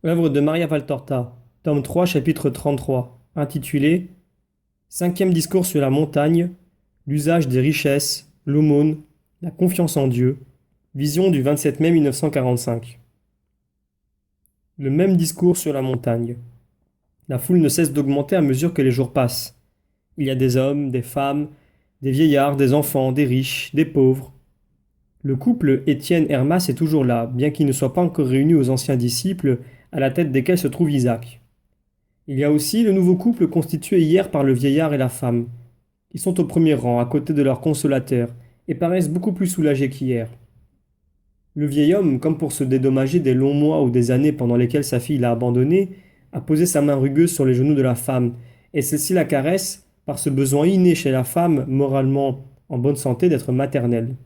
Œuvre de Maria Valtorta, tome 3, chapitre 33, intitulé Cinquième discours sur la montagne, l'usage des richesses, l'aumône, la confiance en Dieu, vision du 27 mai 1945. Le même discours sur la montagne. La foule ne cesse d'augmenter à mesure que les jours passent. Il y a des hommes, des femmes, des vieillards, des enfants, des riches, des pauvres. Le couple Étienne-Hermas est toujours là, bien qu'il ne soit pas encore réuni aux anciens disciples, à la tête desquels se trouve Isaac. Il y a aussi le nouveau couple constitué hier par le vieillard et la femme. Ils sont au premier rang, à côté de leur consolateur, et paraissent beaucoup plus soulagés qu'hier. Le vieil homme, comme pour se dédommager des longs mois ou des années pendant lesquels sa fille l'a abandonné, a posé sa main rugueuse sur les genoux de la femme, et celle-ci la caresse par ce besoin inné chez la femme, moralement en bonne santé, d'être maternelle.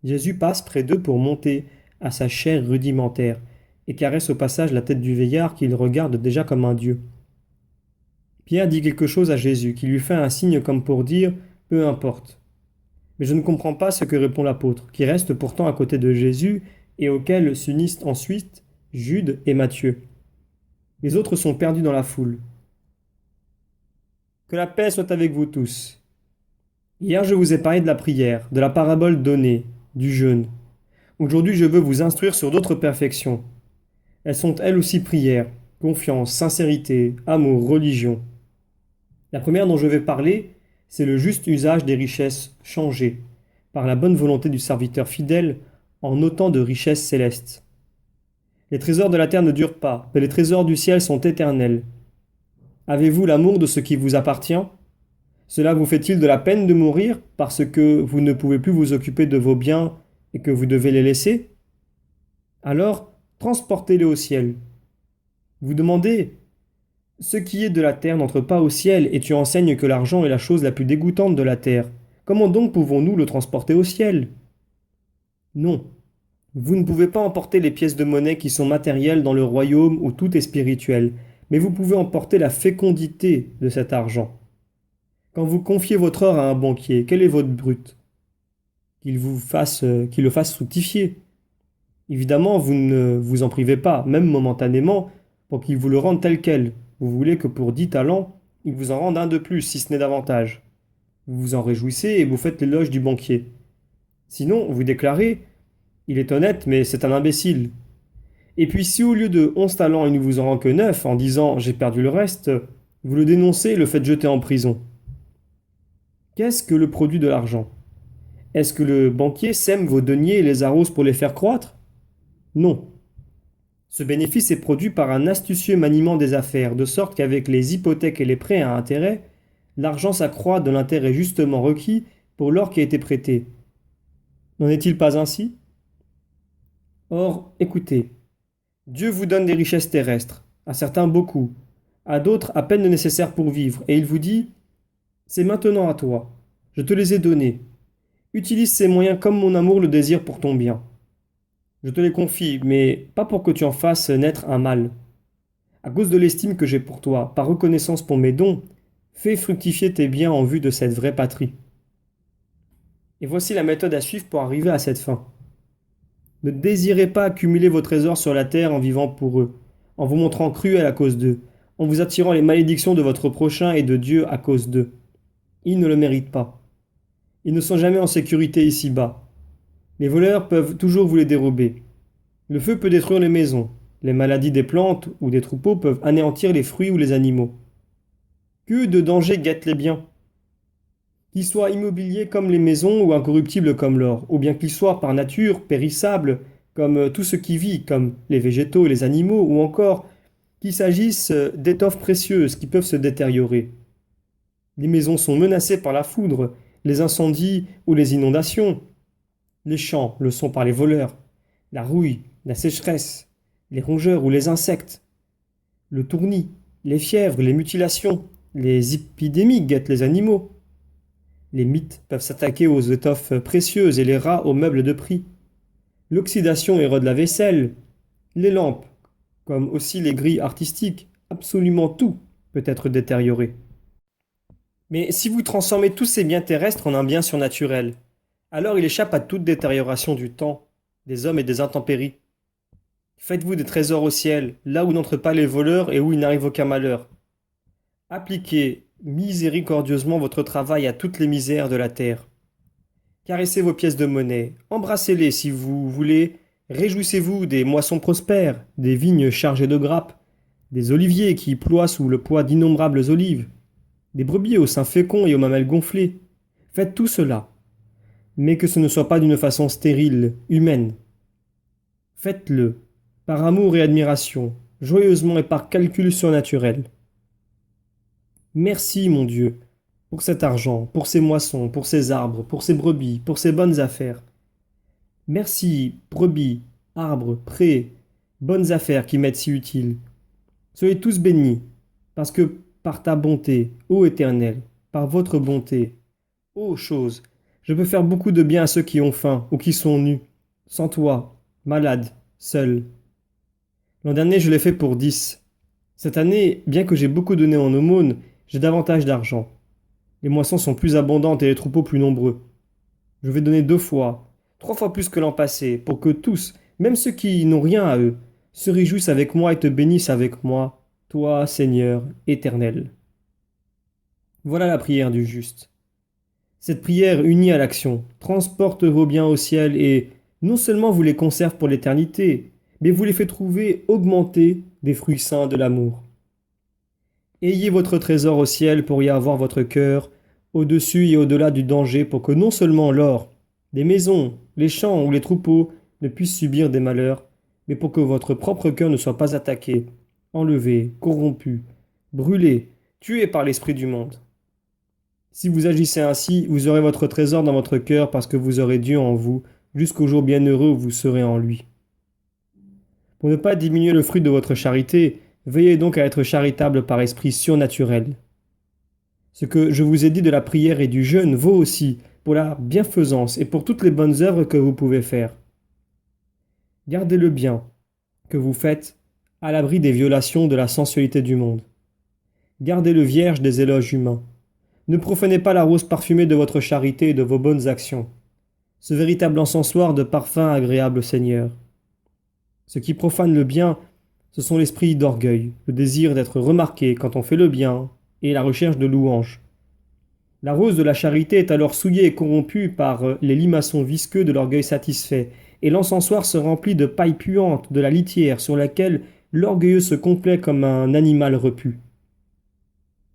Jésus passe près d'eux pour monter à sa chair rudimentaire, et caresse au passage la tête du vieillard qu'il regarde déjà comme un dieu. Pierre dit quelque chose à Jésus, qui lui fait un signe comme pour dire « peu importe ». Mais je ne comprends pas ce que répond l'apôtre, qui reste pourtant à côté de Jésus et auquel s'unissent ensuite Jude et Matthieu. Les autres sont perdus dans la foule. Que la paix soit avec vous tous. Hier je vous ai parlé de la prière, de la parabole donnée, du jeûne. Aujourd'hui je veux vous instruire sur d'autres perfections. Elles sont elles aussi prière, confiance, sincérité, amour, religion. La première dont je vais parler, c'est le juste usage des richesses changées, par la bonne volonté du serviteur fidèle, en autant de richesses célestes. Les trésors de la terre ne durent pas, mais les trésors du ciel sont éternels. Avez-vous l'amour de ce qui vous appartient? Cela vous fait-il de la peine de mourir parce que vous ne pouvez plus vous occuper de vos biens et que vous devez les laisser? Alors, transportez-les au ciel. Vous demandez, ce qui est de la terre n'entre pas au ciel, et tu enseignes que l'argent est la chose la plus dégoûtante de la terre. Comment donc pouvons-nous le transporter au ciel? Non. Vous ne pouvez pas emporter les pièces de monnaie qui sont matérielles dans le royaume où tout est spirituel, mais vous pouvez emporter la fécondité de cet argent. Quand vous confiez votre or à un banquier, quel est votre but? Qu'il le fasse fructifier. Évidemment, vous ne vous en privez pas, même momentanément, pour qu'il vous le rende tel quel. Vous voulez que pour 10 talents, il vous en rende un de plus, si ce n'est davantage. Vous vous en réjouissez et vous faites l'éloge du banquier. Sinon, vous déclarez, il est honnête, mais c'est un imbécile. Et puis si au lieu de 11 talents, il ne vous en rend que 9, en disant j'ai perdu le reste, vous le dénoncez et le faites jeter en prison. Qu'est-ce que le produit de l'argent? Est-ce que le banquier sème vos deniers et les arrose pour les faire croître? Non. Ce bénéfice est produit par un astucieux maniement des affaires, de sorte qu'avec les hypothèques et les prêts à intérêt, l'argent s'accroît de l'intérêt justement requis pour l'or qui a été prêté. N'en est-il pas ainsi? Or, écoutez, Dieu vous donne des richesses terrestres, à certains beaucoup, à d'autres à peine le nécessaire pour vivre, et il vous dit, c'est maintenant à toi, je te les ai donnés, utilise ces moyens comme mon amour le désire pour ton bien. Je te les confie, mais pas pour que tu en fasses naître un mal. À cause de l'estime que j'ai pour toi, par reconnaissance pour mes dons, fais fructifier tes biens en vue de cette vraie patrie. Et voici la méthode à suivre pour arriver à cette fin. Ne désirez pas accumuler vos trésors sur la terre en vivant pour eux, en vous montrant cruel à cause d'eux, en vous attirant les malédictions de votre prochain et de Dieu à cause d'eux. Ils ne le méritent pas. Ils ne sont jamais en sécurité ici-bas. Les voleurs peuvent toujours vous les dérober. Le feu peut détruire les maisons. Les maladies des plantes ou des troupeaux peuvent anéantir les fruits ou les animaux. Que de dangers guettent les biens? Qu'ils soient immobiliers comme les maisons ou incorruptibles comme l'or, ou bien qu'ils soient par nature périssables comme tout ce qui vit, comme les végétaux et les animaux, ou encore qu'il s'agisse d'étoffes précieuses qui peuvent se détériorer. Les maisons sont menacées par la foudre, les incendies ou les inondations. Les champs le sont par les voleurs, la rouille, la sécheresse, les rongeurs ou les insectes. Le tournis, les fièvres, les mutilations, les épidémies guettent les animaux. Les mythes peuvent s'attaquer aux étoffes précieuses et les rats aux meubles de prix. L'oxydation érode la vaisselle, les lampes, comme aussi les grilles artistiques, absolument tout peut être détérioré. Mais si vous transformez tous ces biens terrestres en un bien surnaturel, alors il échappe à toute détérioration du temps, des hommes et des intempéries. Faites-vous des trésors au ciel, là où n'entrent pas les voleurs et où il n'arrive aucun malheur. Appliquez miséricordieusement votre travail à toutes les misères de la terre. Caressez vos pièces de monnaie, embrassez-les si vous voulez, réjouissez-vous des moissons prospères, des vignes chargées de grappes, des oliviers qui ploient sous le poids d'innombrables olives, des brebis au sein fécond et aux mamelles gonflées. Faites tout cela, mais que ce ne soit pas d'une façon stérile, humaine. Faites-le, par amour et admiration, joyeusement et par calcul surnaturel. Merci, mon Dieu, pour cet argent, pour ces moissons, pour ces arbres, pour ces brebis, pour ces bonnes affaires. Merci, brebis, arbres, prés, bonnes affaires qui m'êtes si utiles. Soyez tous bénis, parce que par ta bonté, ô Éternel, par votre bonté, ô chose, je peux faire beaucoup de bien à ceux qui ont faim ou qui sont nus, sans toi, malades, seuls. L'an dernier, je l'ai fait pour 10. Cette année, bien que j'ai beaucoup donné en aumône, j'ai davantage d'argent. Les moissons sont plus abondantes et les troupeaux plus nombreux. Je vais donner 2 fois, 3 fois plus que l'an passé, pour que tous, même ceux qui n'ont rien à eux, se réjouissent avec moi et te bénissent avec moi, toi, Seigneur, éternel. Voilà la prière du juste. Cette prière unie à l'action transporte vos biens au ciel et non seulement vous les conserve pour l'éternité, mais vous les fait trouver augmenter des fruits saints de l'amour. Ayez votre trésor au ciel pour y avoir votre cœur, au-dessus et au-delà du danger, pour que non seulement l'or, les maisons, les champs ou les troupeaux ne puissent subir des malheurs, mais pour que votre propre cœur ne soit pas attaqué, enlevé, corrompu, brûlé, tué par l'esprit du monde. Si vous agissez ainsi, vous aurez votre trésor dans votre cœur parce que vous aurez Dieu en vous, jusqu'au jour bienheureux où vous serez en lui. Pour ne pas diminuer le fruit de votre charité, veillez donc à être charitable par esprit surnaturel. Ce que je vous ai dit de la prière et du jeûne vaut aussi pour la bienfaisance et pour toutes les bonnes œuvres que vous pouvez faire. Gardez le bien que vous faites à l'abri des violations de la sensualité du monde. Gardez-le vierge des éloges humains. Ne profanez pas la rose parfumée de votre charité et de vos bonnes actions, ce véritable encensoir de parfums agréables au Seigneur. Ce qui profane le bien, ce sont l'esprit d'orgueil, le désir d'être remarqué quand on fait le bien, et la recherche de louanges. La rose de la charité est alors souillée et corrompue par les limaçons visqueux de l'orgueil satisfait, et l'encensoir se remplit de paille puante de la litière sur laquelle l'orgueilleux se complaît comme un animal repu.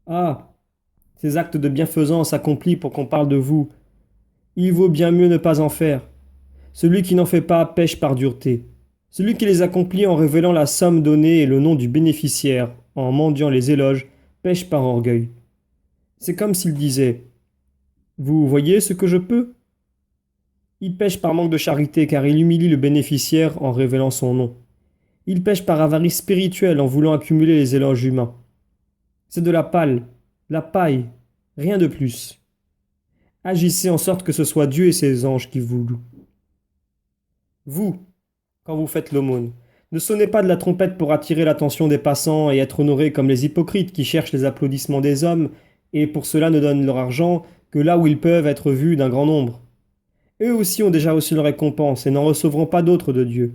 Ah, ces actes de bienfaisance accomplis pour qu'on parle de vous, il vaut bien mieux ne pas en faire. Celui qui n'en fait pas pêche par dureté. Celui qui les accomplit en révélant la somme donnée et le nom du bénéficiaire, en mendiant les éloges, pêche par orgueil. C'est comme s'il disait « Vous voyez ce que je peux ?» Il pêche par manque de charité car il humilie le bénéficiaire en révélant son nom. Il pêche par avarice spirituelle en voulant accumuler les éloges humains. C'est de la paille, rien de plus. Agissez en sorte que ce soit Dieu et ses anges qui vous louent. Vous, quand vous faites l'aumône, ne sonnez pas de la trompette pour attirer l'attention des passants et être honorés comme les hypocrites qui cherchent les applaudissements des hommes et pour cela ne donnent leur argent que là où ils peuvent être vus d'un grand nombre. Eux aussi ont déjà reçu leur récompense et n'en recevront pas d'autre de Dieu.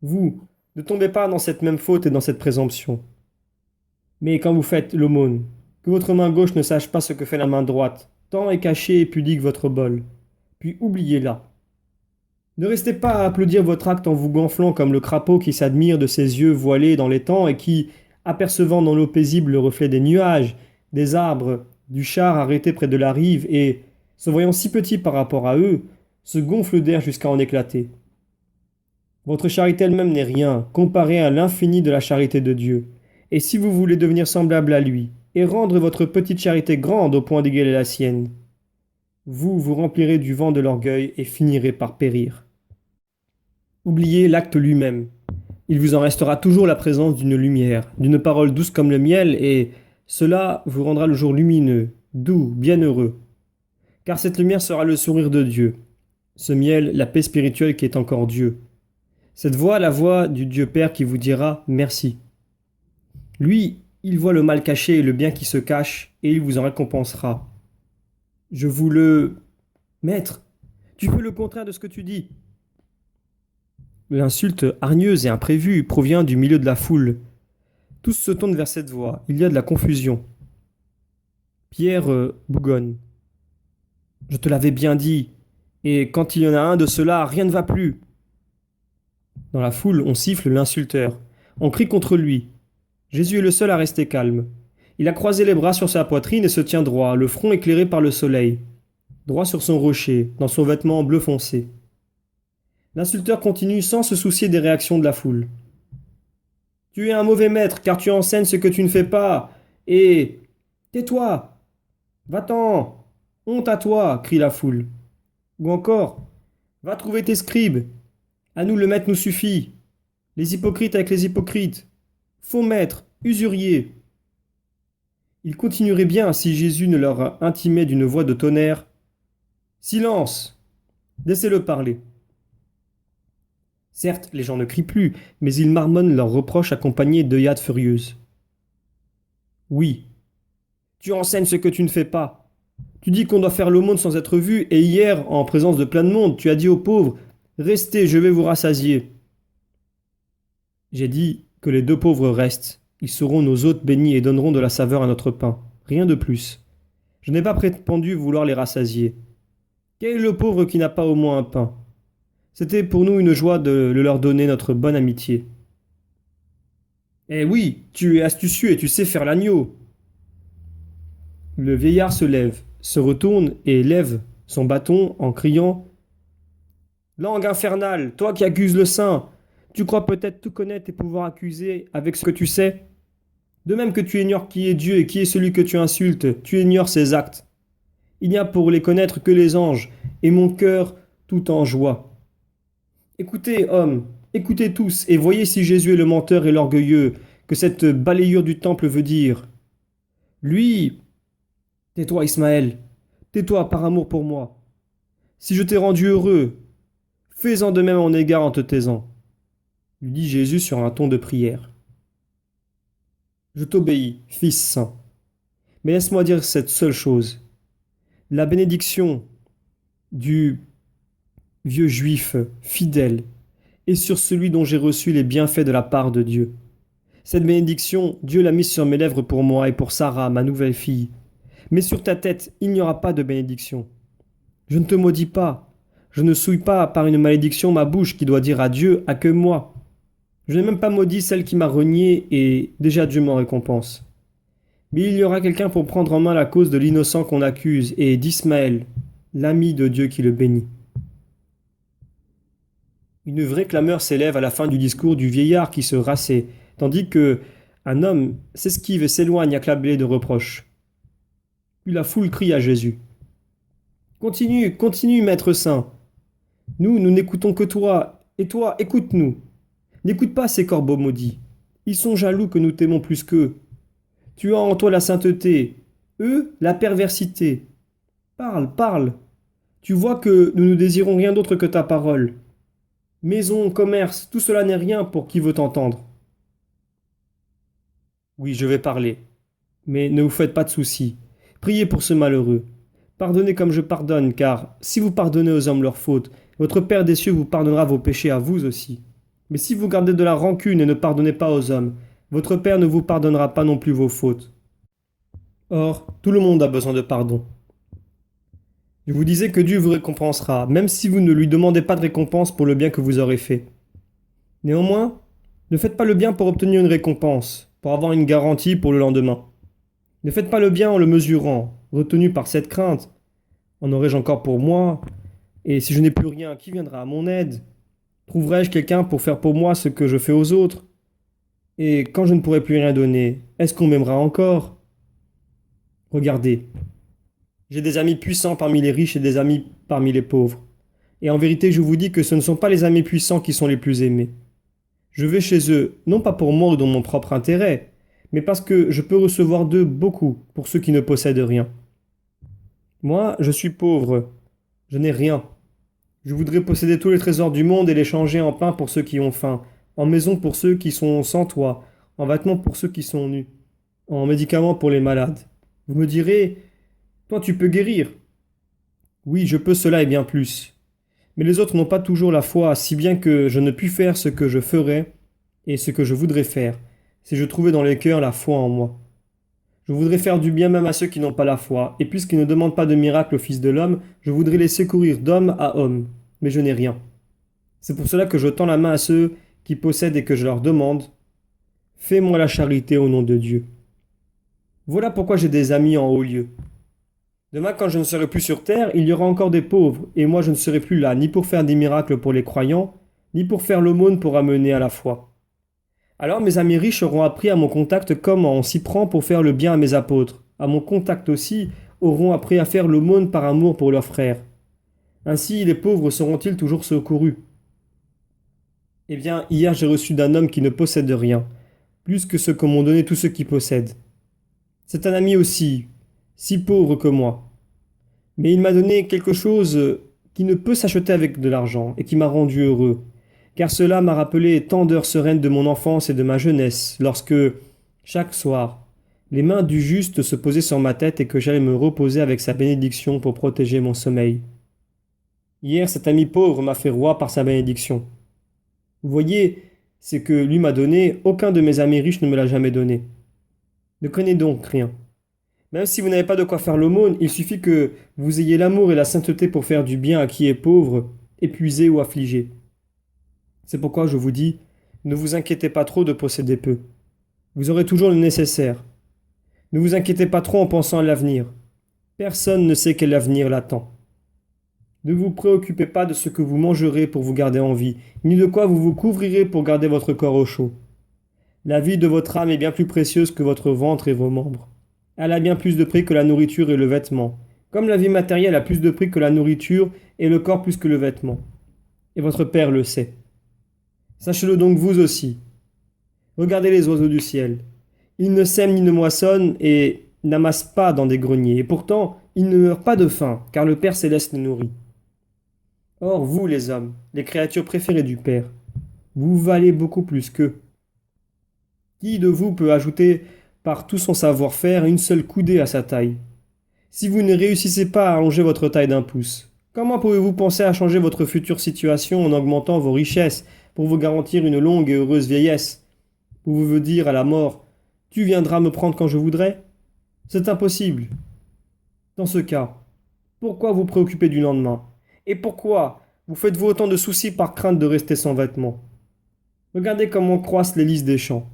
Vous, ne tombez pas dans cette même faute et dans cette présomption. Mais quand vous faites l'aumône, que votre main gauche ne sache pas ce que fait la main droite, tant est caché et pudique votre bol, puis oubliez-la. Ne restez pas à applaudir votre acte en vous gonflant comme le crapaud qui s'admire de ses yeux voilés dans les temps et qui, apercevant dans l'eau paisible le reflet des nuages, des arbres, du char arrêté près de la rive et, se voyant si petit par rapport à eux, se gonfle d'air jusqu'à en éclater. Votre charité elle-même n'est rien, comparée à l'infini de la charité de Dieu. Et si vous voulez devenir semblable à lui, et rendre votre petite charité grande au point d'égaler la sienne, vous vous remplirez du vent de l'orgueil et finirez par périr. Oubliez l'acte lui-même. Il vous en restera toujours la présence d'une lumière, d'une parole douce comme le miel, et cela vous rendra le jour lumineux, doux, bienheureux. Car cette lumière sera le sourire de Dieu, ce miel, la paix spirituelle qui est encore Dieu. Cette voix, la voix du Dieu Père qui vous dira merci. Lui, il voit le mal caché et le bien qui se cache, et il vous en récompensera. Je vous le... Maître, tu fais le contraire de ce que tu dis. L'insulte hargneuse et imprévue provient du milieu de la foule. Tous se tournent vers cette voix. Il y a de la confusion. Pierre bougonne. Je te l'avais bien dit. Et quand il y en a un de ceux-là, rien ne va plus. Dans la foule, on siffle l'insulteur. On crie contre lui. Jésus est le seul à rester calme. Il a croisé les bras sur sa poitrine et se tient droit, le front éclairé par le soleil. Droit sur son rocher, dans son vêtement bleu foncé. L'insulteur continue sans se soucier des réactions de la foule. Tu es un mauvais maître, car tu enseignes ce que tu ne fais pas. Et... tais-toi. Va-t'en. Honte à toi, crie la foule. Ou encore, va trouver tes scribes. À nous le maître nous suffit. Les hypocrites avec les hypocrites. Faux maître, usurier. Ils continueraient bien si Jésus ne leur intimait d'une voix de tonnerre. Silence. Laissez-le parler. Certes, les gens ne crient plus, mais ils marmonnent leurs reproches accompagnés d'œillades furieuses. Oui, tu enseignes ce que tu ne fais pas. Tu dis qu'on doit faire l'aumône sans être vu, et hier, en présence de plein de monde, tu as dit aux pauvres, « Restez, je vais vous rassasier. » J'ai dit que les deux pauvres restent. Ils seront nos hôtes bénis et donneront de la saveur à notre pain. Rien de plus. Je n'ai pas prétendu vouloir les rassasier. Quel est le pauvre qui n'a pas au moins un pain? C'était pour nous une joie de leur donner notre bonne amitié. Eh oui, tu es astucieux et tu sais faire l'agneau. Le vieillard se lève, se retourne et lève son bâton en criant « Langue infernale, toi qui accuses le saint, tu crois peut-être tout connaître et pouvoir accuser avec ce que tu sais? De même que tu ignores qui est Dieu et qui est celui que tu insultes, tu ignores ses actes. Il n'y a pour les connaître que les anges, et mon cœur tout en joie. Écoutez, hommes, écoutez tous, et voyez si Jésus est le menteur et l'orgueilleux, que cette balayure du temple veut dire. Lui, tais-toi Ismaël, tais-toi par amour pour moi. Si je t'ai rendu heureux, fais-en de même en égard en te taisant, lui dit Jésus sur un ton de prière. Je t'obéis, Fils saint, mais laisse-moi dire cette seule chose. La bénédiction du vieux juif fidèle est sur celui dont j'ai reçu les bienfaits de la part de Dieu. Cette bénédiction, Dieu l'a mise sur mes lèvres pour moi et pour Sarah, ma nouvelle fille. Mais sur ta tête, il n'y aura pas de bénédiction. Je ne te maudis pas. Je ne souille pas par une malédiction ma bouche qui doit dire à Dieu, à que moi. Je n'ai même pas maudit celle qui m'a renié et déjà Dieu m'en récompense. Mais il y aura quelqu'un pour prendre en main la cause de l'innocent qu'on accuse et d'Ismaël, l'ami de Dieu qui le bénit. Une vraie clameur s'élève à la fin du discours du vieillard qui se rassait, tandis que un homme s'esquive et s'éloigne accablé de reproches. Puis la foule crie à Jésus. Continue, continue, maître saint. Nous n'écoutons que toi, et toi, écoute-nous. N'écoute pas ces corbeaux maudits. Ils sont jaloux que nous t'aimons plus qu'eux. Tu as en toi la sainteté, eux la perversité. Parle, parle. Tu vois que nous ne désirons rien d'autre que ta parole. Maison, commerce, tout cela n'est rien pour qui veut t'entendre. Oui, je vais parler. Mais ne vous faites pas de soucis. Priez pour ce malheureux. Pardonnez comme je pardonne, car si vous pardonnez aux hommes leurs fautes, votre Père des cieux vous pardonnera vos péchés à vous aussi. Mais si vous gardez de la rancune et ne pardonnez pas aux hommes, votre Père ne vous pardonnera pas non plus vos fautes. Or, tout le monde a besoin de pardon. Je vous disais que Dieu vous récompensera, même si vous ne lui demandez pas de récompense pour le bien que vous aurez fait. Néanmoins, ne faites pas le bien pour obtenir une récompense, pour avoir une garantie pour le lendemain. Ne faites pas le bien en le mesurant, retenu par cette crainte. En aurais-je encore pour moi? Et si je n'ai plus rien, qui viendra à mon aide? Trouverai-je quelqu'un pour faire pour moi ce que je fais aux autres? Et quand je ne pourrai plus rien donner, est-ce qu'on m'aimera encore? Regardez, j'ai des amis puissants parmi les riches et des amis parmi les pauvres. Et en vérité, je vous dis que ce ne sont pas les amis puissants qui sont les plus aimés. Je vais chez eux, non pas pour moi ou dans mon propre intérêt, mais parce que je peux recevoir d'eux beaucoup pour ceux qui ne possèdent rien. Moi, je suis pauvre, je n'ai rien. Je voudrais posséder tous les trésors du monde et les changer en pain pour ceux qui ont faim, en maison pour ceux qui sont sans toit, en vêtements pour ceux qui sont nus, en médicaments pour les malades. Vous me direz, toi tu peux guérir. Oui, je peux cela et bien plus. Mais les autres n'ont pas toujours la foi, si bien que je ne puis faire ce que je ferais et ce que je voudrais faire, si je trouvais dans les cœurs la foi en moi. Je voudrais faire du bien même à ceux qui n'ont pas la foi, et puisqu'ils ne demandent pas de miracle au Fils de l'homme, je voudrais les secourir d'homme à homme, mais je n'ai rien. C'est pour cela que je tends la main à ceux qui possèdent et que je leur demande, fais-moi la charité au nom de Dieu. Voilà pourquoi j'ai des amis en haut lieu. Demain, quand je ne serai plus sur terre, il y aura encore des pauvres, et moi je ne serai plus là, ni pour faire des miracles pour les croyants, ni pour faire l'aumône pour amener à la foi. Alors mes amis riches auront appris à mon contact comment on s'y prend pour faire le bien à mes apôtres. À mon contact aussi, auront appris à faire l'aumône par amour pour leurs frères. Ainsi, les pauvres seront-ils toujours secourus? Eh bien, hier j'ai reçu d'un homme qui ne possède rien, plus que ce que m'ont donné tous ceux qui possèdent. C'est un ami aussi, si pauvre que moi. Mais il m'a donné quelque chose qui ne peut s'acheter avec de l'argent et qui m'a rendu heureux. Car cela m'a rappelé tant d'heures sereines de mon enfance et de ma jeunesse, lorsque, chaque soir, les mains du juste se posaient sur ma tête et que j'allais me reposer avec sa bénédiction pour protéger mon sommeil. Hier, cet ami pauvre m'a fait roi par sa bénédiction. Vous voyez, ce que lui m'a donné, aucun de mes amis riches ne me l'a jamais donné. Ne craignez donc rien. Même si vous n'avez pas de quoi faire l'aumône, il suffit que vous ayez l'amour et la sainteté pour faire du bien à qui est pauvre, épuisé ou affligé. C'est pourquoi je vous dis, ne vous inquiétez pas trop de posséder peu. Vous aurez toujours le nécessaire. Ne vous inquiétez pas trop en pensant à l'avenir. Personne ne sait quel avenir l'attend. Ne vous préoccupez pas de ce que vous mangerez pour vous garder en vie, ni de quoi vous vous couvrirez pour garder votre corps au chaud. La vie de votre âme est bien plus précieuse que votre ventre et vos membres. Elle a bien plus de prix que la nourriture et le vêtement, comme la vie matérielle a plus de prix que la nourriture et le corps plus que le vêtement. Et votre Père le sait. Sachez-le donc vous aussi. Regardez les oiseaux du ciel. Ils ne sèment ni ne moissonnent et n'amassent pas dans des greniers, et pourtant ils ne meurent pas de faim, car le Père céleste les nourrit. Or, vous les hommes, les créatures préférées du Père, vous valez beaucoup plus qu'eux. Qui de vous peut ajouter par tout son savoir-faire une seule coudée à sa taille? Si vous ne réussissez pas à allonger votre taille d'un pouce, comment pouvez-vous penser à changer votre future situation en augmentant vos richesses pour vous garantir une longue et heureuse vieillesse? Pouvez-vous dire à la mort, tu viendras me prendre quand je voudrais? C'est impossible. Dans ce cas, pourquoi vous préoccuper du lendemain? Et pourquoi vous faites-vous autant de soucis par crainte de rester sans vêtements? Regardez comment croissent les lys des champs.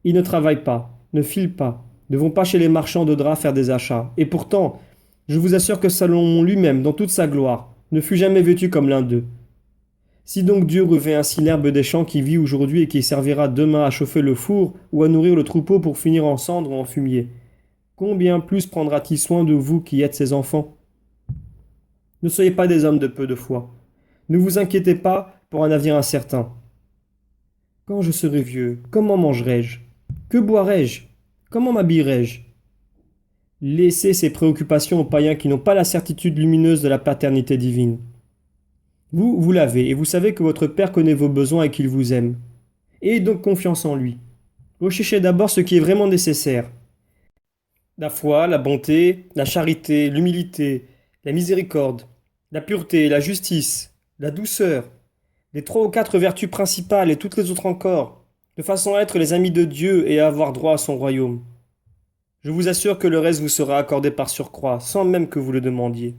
Ils ne travaillent pas, ne filent pas, ne vont pas chez les marchands de draps faire des achats. Et pourtant, je vous assure que Salomon lui-même, dans toute sa gloire, ne fut jamais vêtu comme l'un d'eux. Si donc Dieu revêt ainsi l'herbe des champs qui vit aujourd'hui et qui servira demain à chauffer le four ou à nourrir le troupeau pour finir en cendres ou en fumier, combien plus prendra-t-il soin de vous qui êtes ses enfants? Ne soyez pas des hommes de peu de foi. Ne vous inquiétez pas pour un avenir incertain. Quand je serai vieux, comment mangerai-je? Que boirai-je? Comment m'habillerai-je? Laissez ces préoccupations aux païens qui n'ont pas la certitude lumineuse de la paternité divine. Vous l'avez, et vous savez que votre Père connaît vos besoins et qu'il vous aime. Ayez donc confiance en lui. Recherchez d'abord ce qui est vraiment nécessaire. La foi, la bonté, la charité, l'humilité, la miséricorde, la pureté, la justice, la douceur, les 3 ou 4 vertus principales et toutes les autres encore, de façon à être les amis de Dieu et à avoir droit à son royaume. Je vous assure que le reste vous sera accordé par surcroît, sans même que vous le demandiez.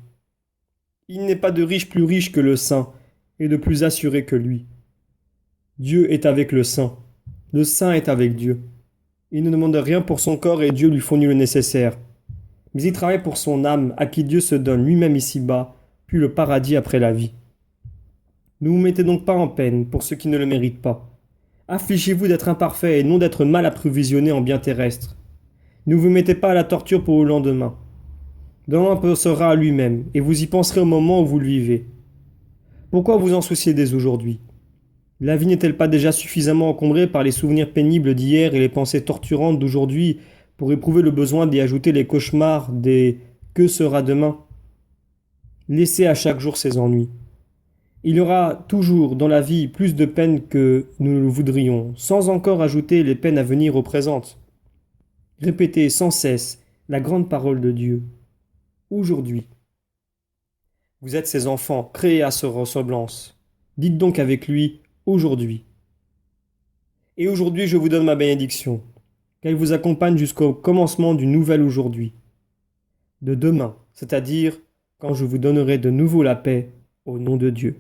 Il n'est pas de riche plus riche que le saint, et de plus assuré que lui. Dieu est avec le saint est avec Dieu. Il ne demande rien pour son corps et Dieu lui fournit le nécessaire. Mais il travaille pour son âme, à qui Dieu se donne lui-même ici-bas, puis le paradis après la vie. Ne vous mettez donc pas en peine pour ceux qui ne le méritent pas. Affligez-vous d'être imparfait et non d'être mal approvisionné en biens terrestres. Ne vous mettez pas à la torture pour le lendemain. Demain pensera à lui-même, et vous y penserez au moment où vous le vivez. Pourquoi vous en soucier dès aujourd'hui? La vie n'est-elle pas déjà suffisamment encombrée par les souvenirs pénibles d'hier et les pensées torturantes d'aujourd'hui pour éprouver le besoin d'y ajouter les cauchemars des «que sera demain?» Laissez à chaque jour ses ennuis. Il y aura toujours dans la vie plus de peines que nous le voudrions, sans encore ajouter les peines à venir aux présentes. Répétez sans cesse la grande parole de Dieu. Aujourd'hui. Vous êtes ses enfants, créés à sa ressemblance. Dites donc avec lui aujourd'hui. Et aujourd'hui, je vous donne ma bénédiction, qu'elle vous accompagne jusqu'au commencement du nouvel aujourd'hui, de demain, c'est-à-dire quand je vous donnerai de nouveau la paix au nom de Dieu.